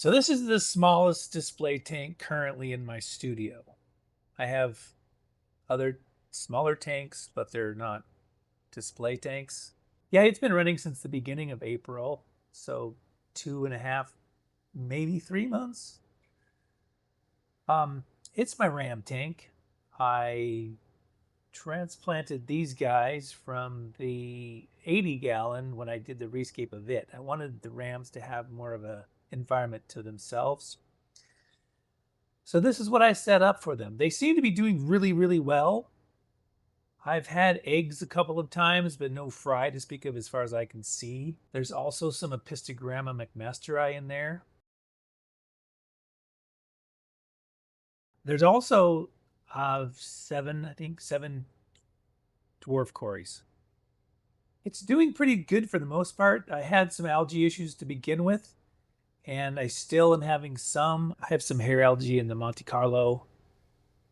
So this is the smallest display tank currently in my studio. I have other smaller tanks, but they're not display tanks. Yeah, it's been running since the beginning of April, so 2.5, maybe 3 months. It's my ram tank. I transplanted these guys from the 80 gallon when I did the rescape of it. I wanted the rams to have more of a environment to themselves. So this is what I set up for them. They seem to be doing really, really well. I've had eggs a couple of times, but no fry to speak of as far as I can see. There's also some Apistogramma McMasteri in there. There's also seven dwarf cories. It's doing pretty good for the most part. I had some algae issues to begin with, and I still am having some. I have some hair algae in the Monte Carlo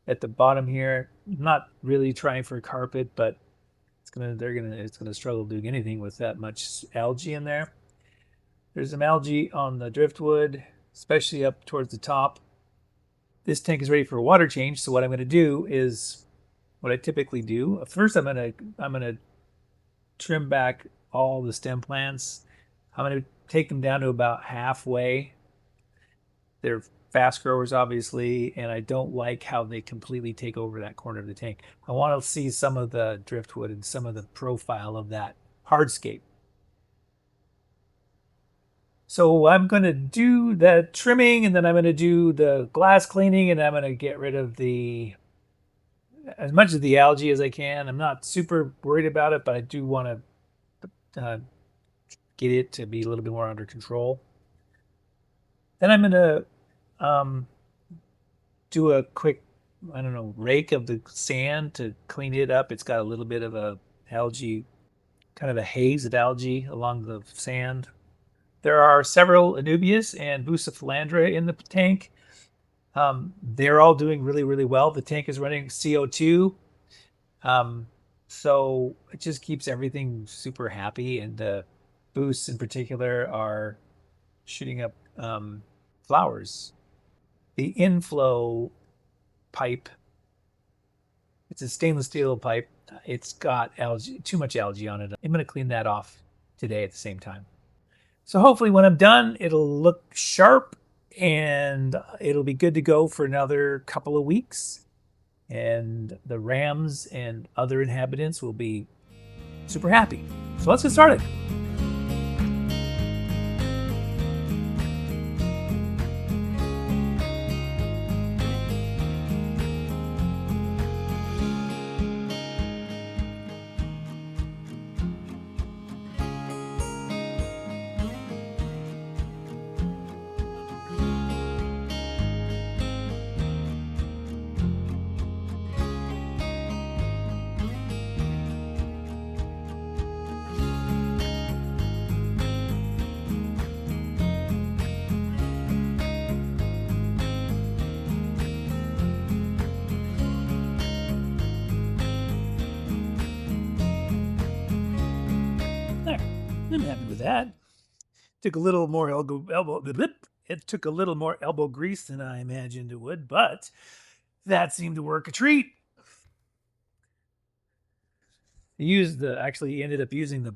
at the bottom here. Not really trying for carpet, but it's gonna struggle doing anything with that much algae in there. There's some algae on the driftwood, especially up towards the top. This tank is ready for a water change, so what I'm gonna do is what I typically do. First, I'm gonna trim back all the stem plants. I'm gonna take them down to about halfway. They're fast growers, obviously, and I don't like how they completely take over that corner of the tank. I want to see some of the driftwood and some of the profile of that hardscape. So I'm going to do the trimming, and then I'm going to do the glass cleaning, and I'm going to get rid of as much of the algae as I can. I'm not super worried about it, but I do want to get it to be a little bit more under control. Then I'm going to do a quick, I don't know, rake of the sand to clean it up. It's got a little bit of a algae, kind of a haze of algae along the sand. There are several Anubias and Bucephalandra in the tank. They're all doing really, really well. The tank is running CO2. So it just keeps everything super happy. And the boosts in particular are shooting up flowers. The inflow pipe, it's a stainless steel pipe. It's got algae, too much algae on it. I'm going to clean that off today at the same time. So hopefully when I'm done, it'll look sharp and it'll be good to go for another couple of weeks. And the rams and other inhabitants will be super happy. So let's get started. There, I'm happy with that. Took a little more it took a little more elbow grease than I imagined it would, but that seemed to work a treat. Actually ended up using the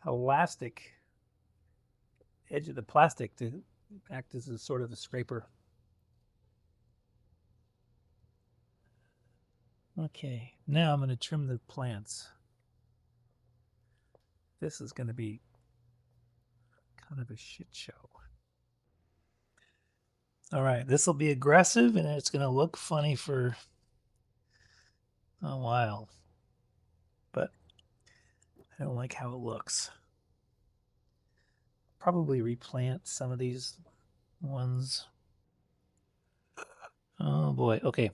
elastic edge of the plastic to act as a sort of a scraper. Okay, now I'm going to trim the plants. This is going to be kind of a shit show. All right, this will be aggressive and it's going to look funny for a while, but I don't like how it looks. Probably replant some of these ones. Oh boy, okay.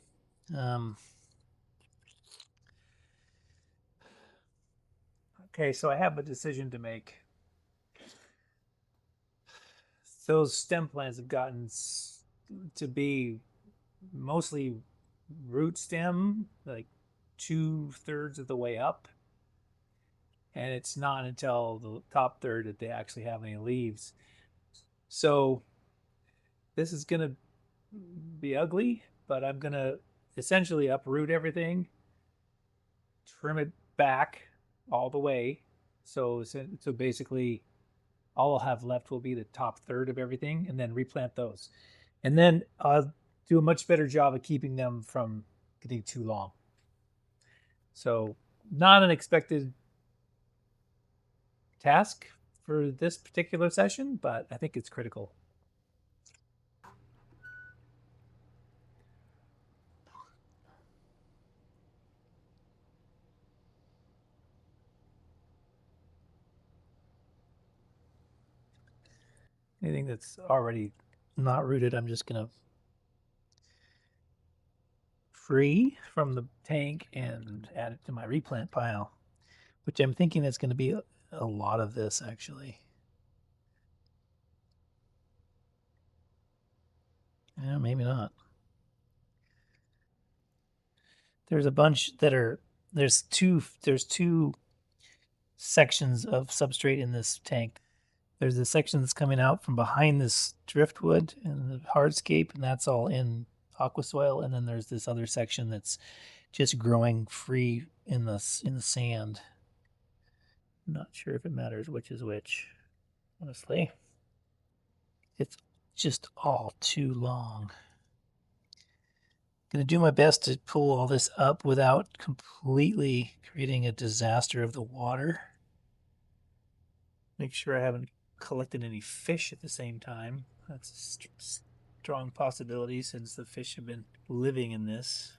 Okay, so I have a decision to make. Those stem plants have gotten to be mostly root stem, like 2/3 of the way up. And it's not until the top third that they actually have any leaves. So this is going to be ugly, but I'm going to essentially uproot everything, trim it back all the way. So basically, all I'll have left will be the top third of everything, and then replant those. And then I'll do a much better job of keeping them from getting too long. So, not an expected task for this particular session, but I think it's critical. Anything that's already not rooted, I'm just going to free from the tank and add it to my replant pile, which I'm thinking is going to be a lot of this actually. Yeah, maybe not. There's a bunch that are there's two sections of substrate in this tank. There's a section that's coming out from behind this driftwood and the hardscape, and that's all in aqua soil. And then there's this other section that's just growing free in the sand. I'm not sure if it matters which is which, honestly. It's just all too long. Going to do my best to pull all this up without completely creating a disaster of the water. Make sure I haven't collected any fish at the same time. That's a strong possibility since the fish have been living in this.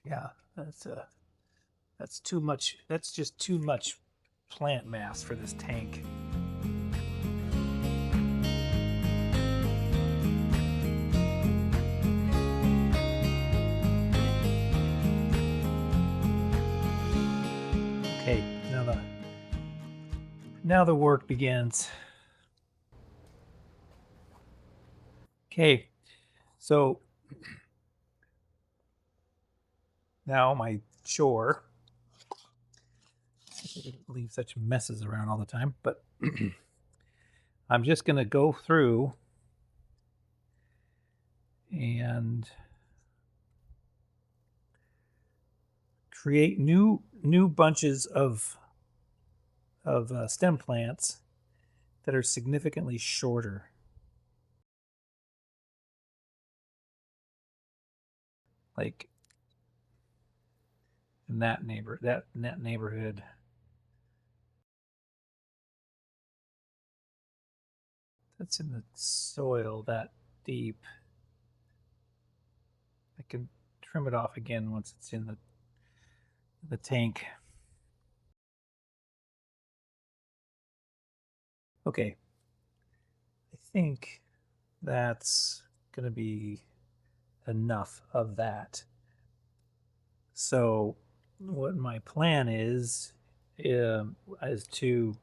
Yeah, that's too much. That's just too much plant mass for this tank. Okay, now the work begins. Okay, so now my chore. I didn't leave such messes around all the time, but I'm just going to go through and create new bunches of stem plants that are significantly shorter. Like in that neighborhood. That's in the soil that deep. I can trim it off again once it's in the tank. Okay. I think that's going to be enough of that. So what my plan is to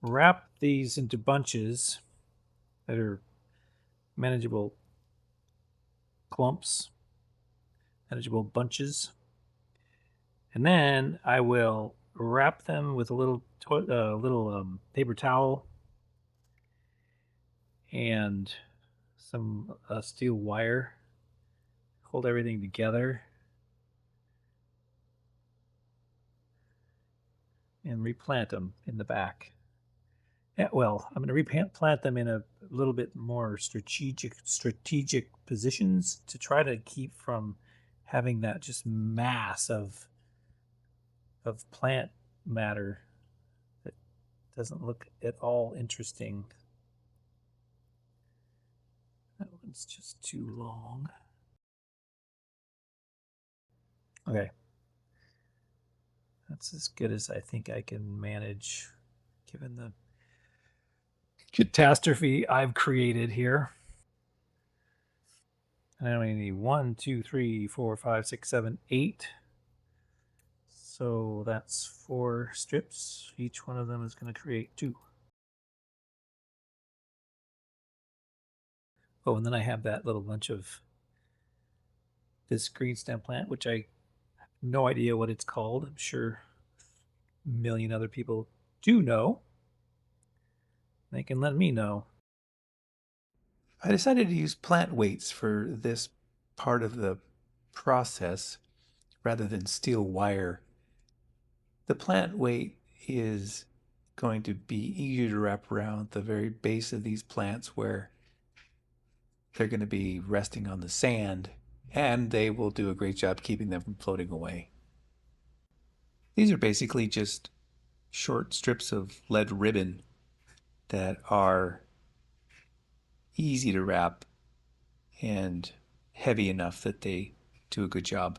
wrap these into bunches that are manageable clumps, manageable bunches. And then I will wrap them with a little paper towel and some steel wire. Hold everything together and replant them in the back. Yeah, well, I'm going to replant them in a little bit more strategic positions to try to keep from having that just mass of plant matter that doesn't look at all interesting. That one's just too long. Okay. That's as good as I think I can manage given the catastrophe I've created here. And I only need 1, 2, 3, 4, 5, 6, 7, 8. So that's 4 strips. Each one of them is going to create 2. Oh, and then I have that little bunch of this green stem plant, which I have no idea what it's called. I'm sure million other people do know, they can let me know. I decided to use plant weights for this part of the process rather than steel wire. The plant weight is going to be easier to wrap around the very base of these plants where they're going to be resting on the sand, and they will do a great job keeping them from floating away. These are basically just short strips of lead ribbon that are easy to wrap and heavy enough that they do a good job.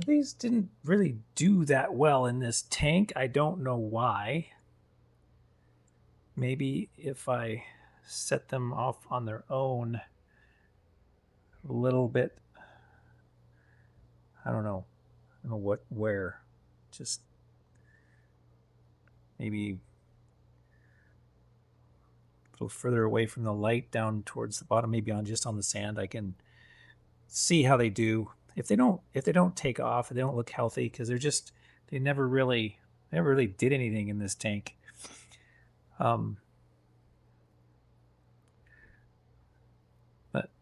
These didn't really do that well in this tank. I don't know why. Maybe if I set them off on their own a little bit, I don't know where, just maybe a little further away from the light down towards the bottom, maybe just on the sand. I can see how they do. If they don't take off, if they don't look healthy, because they never really did anything in this tank. But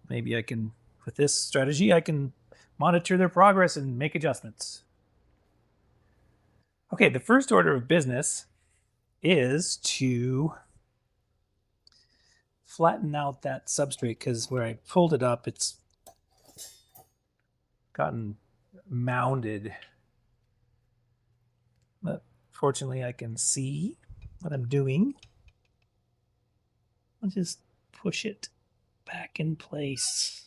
maybe I can, with this strategy, I can monitor their progress and make adjustments. Okay, the first order of business is to flatten out that substrate, because where I pulled it up, it's gotten mounded. But fortunately, I can see what I'm doing. I'll just push it back in place.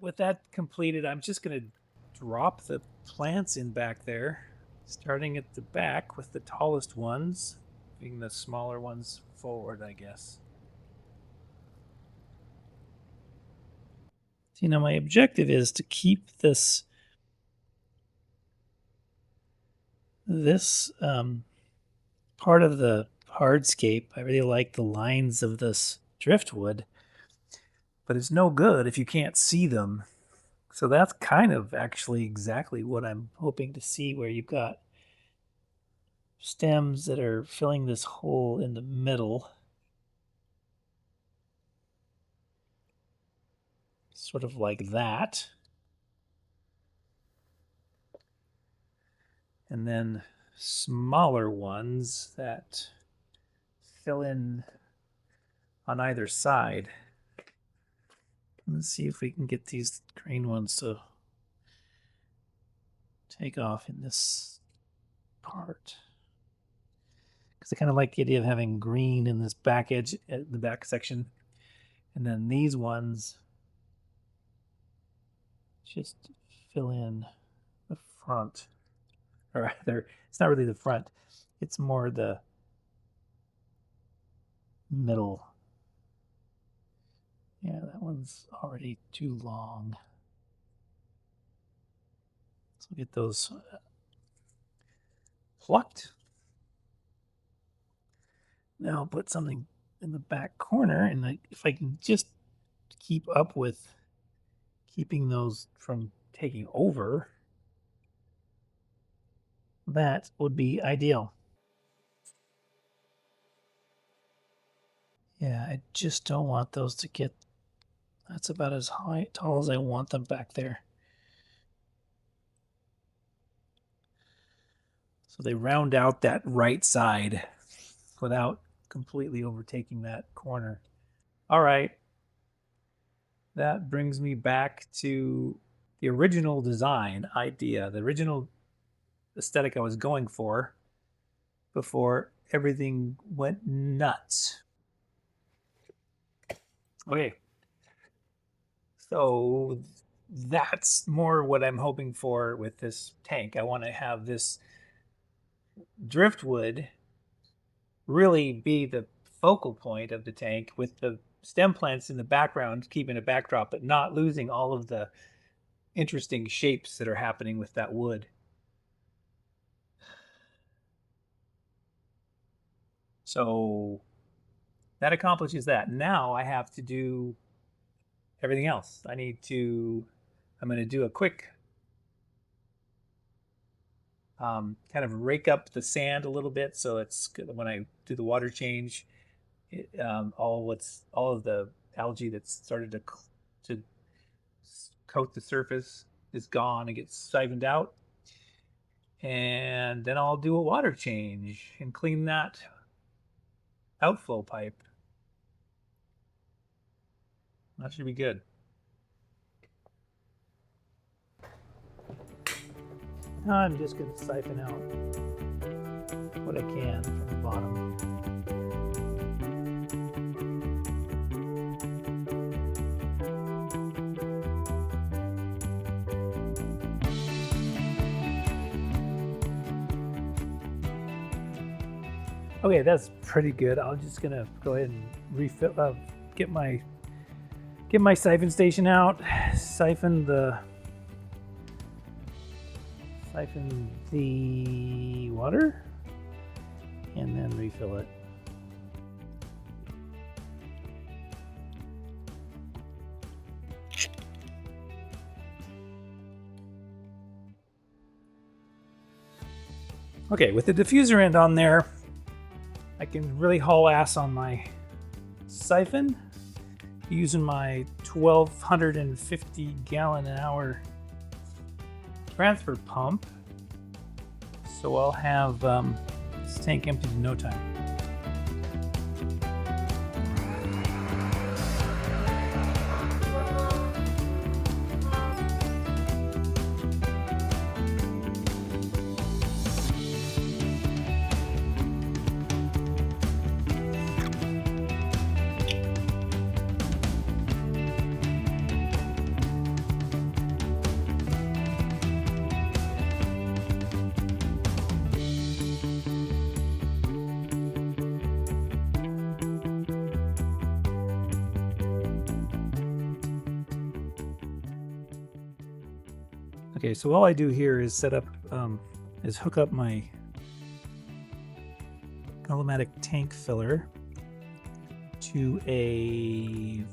With that completed, I'm just going to drop the plants in back there, starting at the back with the tallest ones, moving the smaller ones forward, I guess. So, my objective is to keep this part of the hardscape. I really like the lines of this driftwood, but it's no good if you can't see them. So that's kind of actually exactly what I'm hoping to see, where you've got stems that are filling this hole in the middle. Sort of like that. And then smaller ones that fill in on either side. Let's see if we can get these green ones to take off in this part. Because I kind of like the idea of having green in this back edge, the back section. And then these ones just fill in the front. Or rather, it's not really the front. It's more the middle. Yeah, that one's already too long. So get those plucked. Now I'll put something in the back corner, and if I can just keep up with keeping those from taking over, that would be ideal. Yeah, I just don't want those to get, that's about as tall as I want them back there. So they round out that right side without completely overtaking that corner. All right. That brings me back to the original design idea, the original aesthetic I was going for before everything went nuts. Okay. So that's more what I'm hoping for with this tank. I want to have this driftwood really be the focal point of the tank, with the stem plants in the background keeping a backdrop, but not losing all of the interesting shapes that are happening with that wood. So that accomplishes that. Now I have to do everything else. I'm going to do a quick kind of rake up the sand a little bit, so it's good when I do the water change. All of the algae that's started to coat the surface is gone and gets siphoned out. And then I'll do a water change and clean that outflow pipe. That should be good. Now I'm just going to siphon out what I can from the bottom. Okay, that's pretty good. I'm just gonna go ahead and refill. Get my siphon station out. Siphon the water, and then refill it. Okay, with the diffuser end on there, I can really haul ass on my siphon using my 1250 gallon an hour transfer pump. So I'll have this tank emptied in no time. Okay, so all I do here is hook up my automatic tank filler to a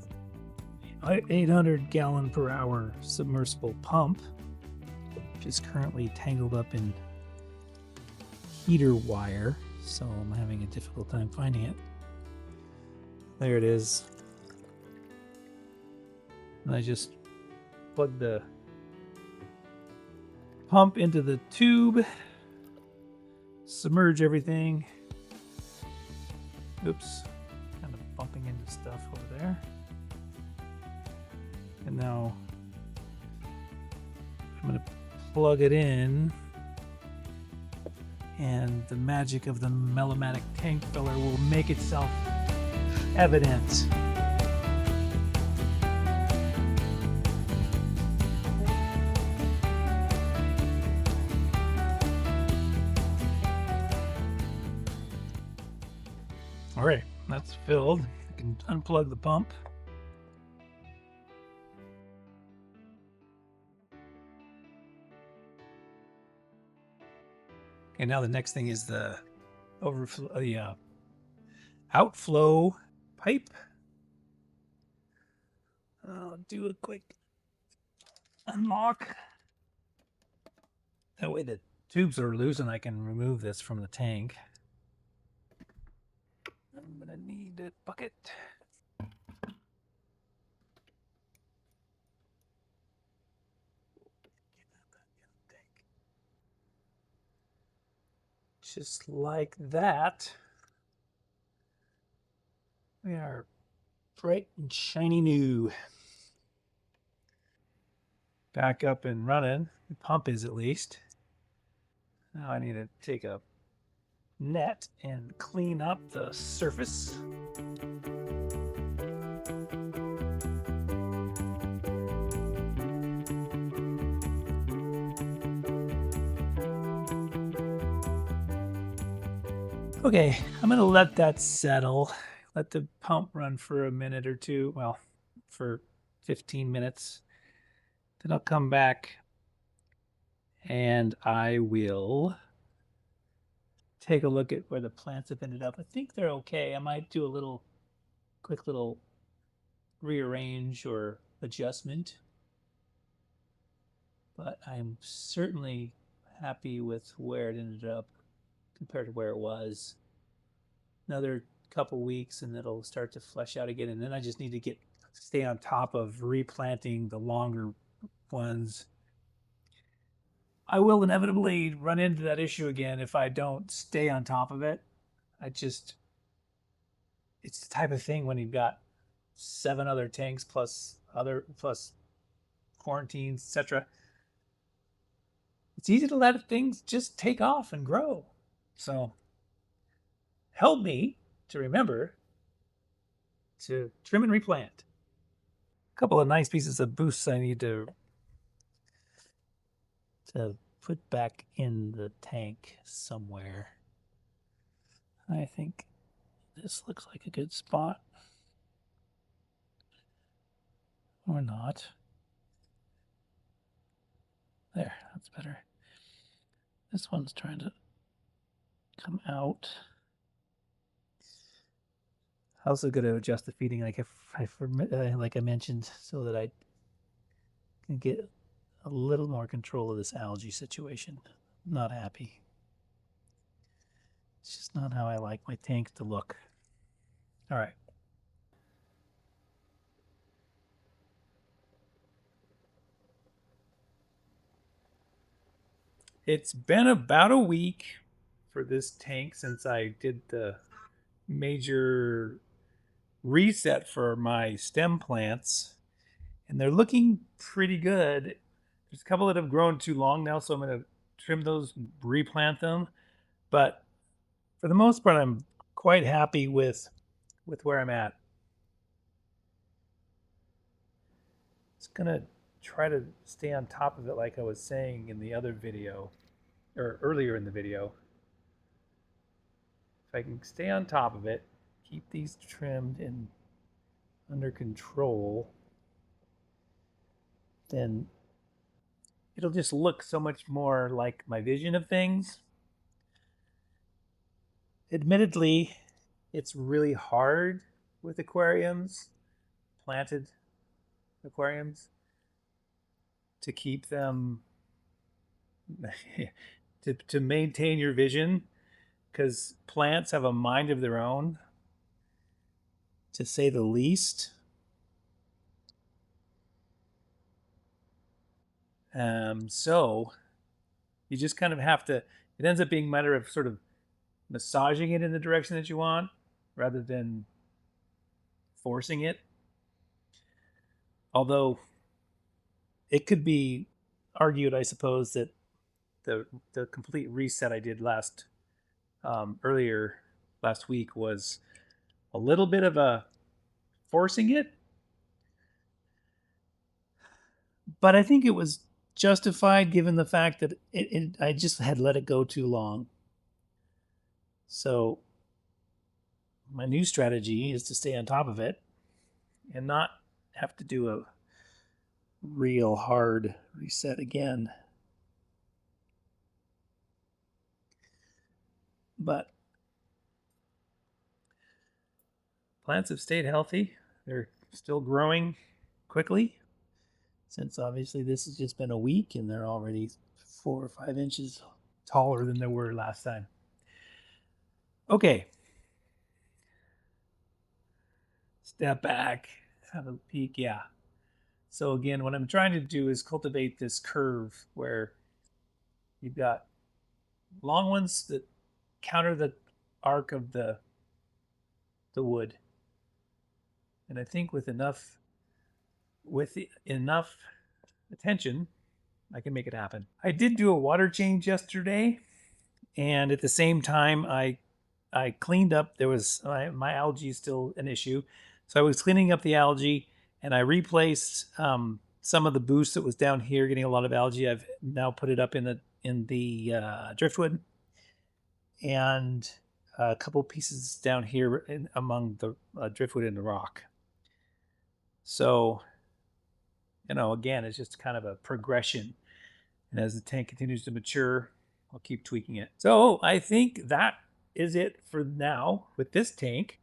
800 gallon per hour submersible pump, which is currently tangled up in heater wire, so I'm having a difficult time finding it. There it is. And I just plug the pump into the tube, submerge everything. Oops, kind of bumping into stuff over there. And now I'm going to plug it in, and the magic of the melomatic tank filler will make itself evident. All right, that's filled. I can unplug the pump. Okay, now the next thing is the outflow pipe. I'll do a quick unlock. That way the tubes are loose and I can remove this from the tank. I'm gonna need a bucket. Just like that. We are bright and shiny new. Back up and running. The pump is, at least. Now I need to take a net and clean up the surface. Okay, I'm gonna let that settle. Let the pump run for a minute or two. Well, for 15 minutes. Then I'll come back and I will take a look at where the plants have ended up. I think they're okay. I might do a quick little rearrange or adjustment, but I'm certainly happy with where it ended up compared to where it was. Another couple weeks and it'll start to flesh out again, and then I just need to stay on top of replanting the longer ones. I will inevitably run into that issue again if I don't stay on top of it. It's the type of thing when you've got 7 other tanks plus quarantines, etc. It's easy to let things just take off and grow. So help me to remember to trim and replant. A couple of nice pieces of boosts I need to put back in the tank somewhere. I think this looks like a good spot. Or not. There, that's better. This one's trying to come out. Also going to adjust the feeding like I mentioned, so that I can get a little more control of this algae situation. I'm not happy. It's just not how I like my tank to look. All right. It's been about a week for this tank since I did the major reset for my stem plants, and they're looking pretty good. There's a couple that have grown too long now, so I'm going to trim those, replant them. But for the most part, I'm quite happy with where I'm at. It's going to try to stay on top of it like I was saying in the other video, or earlier in the video. If I can stay on top of it, keep these trimmed and under control, then it'll just look so much more like my vision of things. Admittedly, it's really hard with aquariums, planted aquariums, to keep them to maintain your vision, because plants have a mind of their own, to say the least. So you just kind of have to, it ends up being a matter of sort of massaging it in the direction that you want rather than forcing it. Although it could be argued, I suppose, that the complete reset I did earlier last week was a little bit of a forcing it, but I think it was justified given the fact that I just had let it go too long. So my new strategy is to stay on top of it and not have to do a real hard reset again. But plants have stayed healthy. They're still growing quickly, since obviously this has just been a week and they're already 4 or 5 inches taller than they were last time. Okay. Step back, have a peek. Yeah. So again, what I'm trying to do is cultivate this curve where you've got long ones that counter the arc of the wood. And I think with enough attention, I can make it happen. I did do a water change yesterday, and at the same time I cleaned up. There was my algae is still an issue, so I was cleaning up the algae, and I replaced some of the boost that was down here getting a lot of algae. I've now put it up in the driftwood, and a couple pieces down here among the driftwood and the rock. So, again, it's just kind of a progression. And as the tank continues to mature, I'll keep tweaking it. So I think that is it for now with this tank.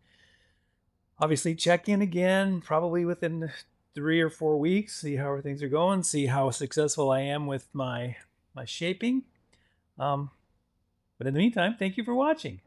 Obviously, check in again, probably within 3 or 4 weeks, see how things are going, see how successful I am with my shaping. But in the meantime, thank you for watching.